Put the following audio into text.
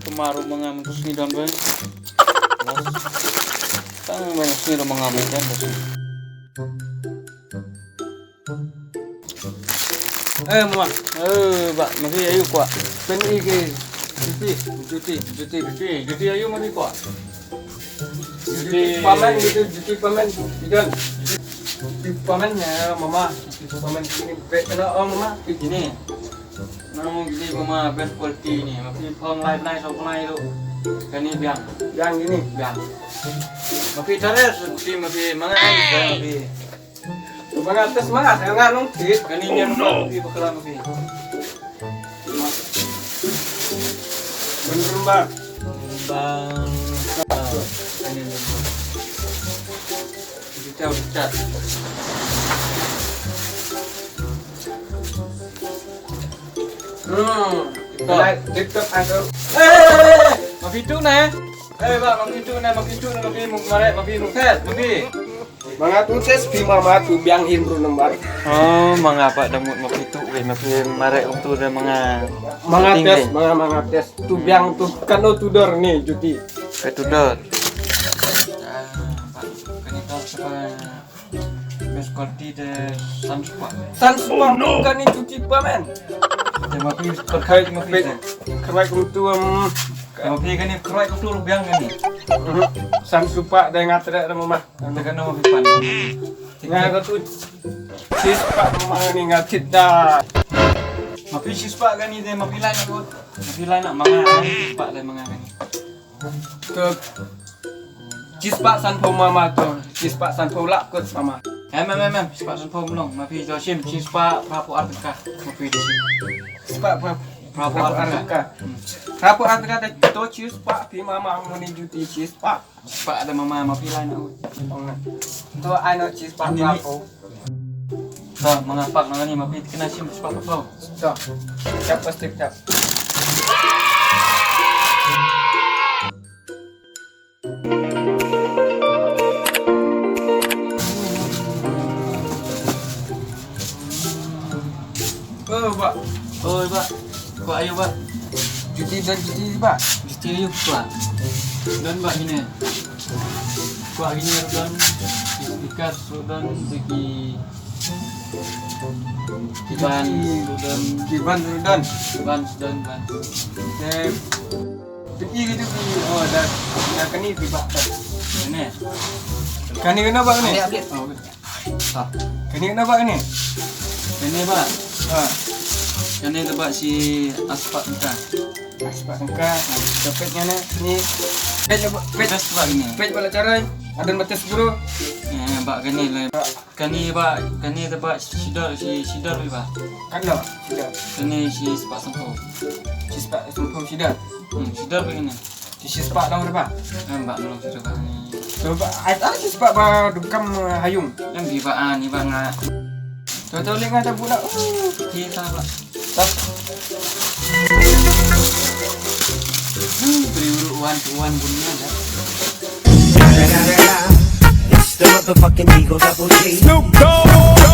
Kemaru mengamen sini dan bang. Tang banyak sini dan mengamen kan. Mama. Pak, masih ayo kuat. Peni ke Jadi ayo masih kuat. cuti pamen gitu, cuti pamen Idan. Cuti pamennya mama, cuti pamen ini kena mama Ini. Namun gini mama best quality ni. Masih pong live night sok night tu. Kan ni biang. yang ini. Biang. Masih terus seperti masih mangan masih. Semangat, jangan nungkit. Kan ni dia nampak masih bakalan masih. Bener mbak. Bang. Ini. Kita udah cat. TikTok ada. Mafitu na. Pak, mafitu na mafi mare, mafi mukhet, mafi. Mga tuses pi mama tu biang himru nembar. Oh, mga pak damut mafitu mafi mare untuk ada Mga tes tu biang tu kano tudor nih cuti. Petudot. Pak, kanito sa best quality de Sansport. Sansport bukan nih cuti pamen. Mafi terkait mafi. Kerai kutu Mafi kan ni kerai kutu biang kan ni. Sansupa dengan ngatre mama. Tekan mafi pan. Nga tu sispa mama ni ngatit dah. Mafi sispa kan ni de mafi lain aku. Mafi lain nak mga sispa lain mga kan ni. Tu sispa sanpo mama tu. Sispa sanpo lak kot mama. Sispa sanpo belum. Mafi josim sispa prapu artika. Mafi di sini. Sispa Prapu artika. Rapu artika tu sispa pi mama muni juti sispa. Sispa ada mama mafi lain aku. Tu ano sispa rapu. So, mga pak na ni mafi kena sim sispa prapu. So, siap pasti siap. Pak. Oi, Pak. Kuat ayo, Pak. Cuti dan cuti, Pak. Mesti ayo kuat. Dan Pak ini. Kuat gini dan ikat dan bagi Kiban dan Kiban dan ban. pergi gitu pi. Oh, dah keni pi, Pak. Ini. Kani kenapa ni? Ini update. Oh, tak. Kani kenapa ni? Ini, Pak. Ha. Ini tempat si aspak kita. Aspak engka, cepetnya ni. Pet Best Pak ini. pet bala cara. Ada batas guru. Pak kani lah. Kani Pak, kani tempat sidar Pak. Kan lo. Sudah. Kani si aspak sampo. Sispak sempurna sudah. Sidar begini. Sispak dah berapa? Mbak nolong sidar Pak ni. Coba ada sispak ba dukam hayung. Yang bibaan ni Pak ngak. Tahu lengah tak pula. Kita Pak. Tak. Beri uruan bunyinya dah. It's the motherfucking Eagle Double G. Snoop Dogg.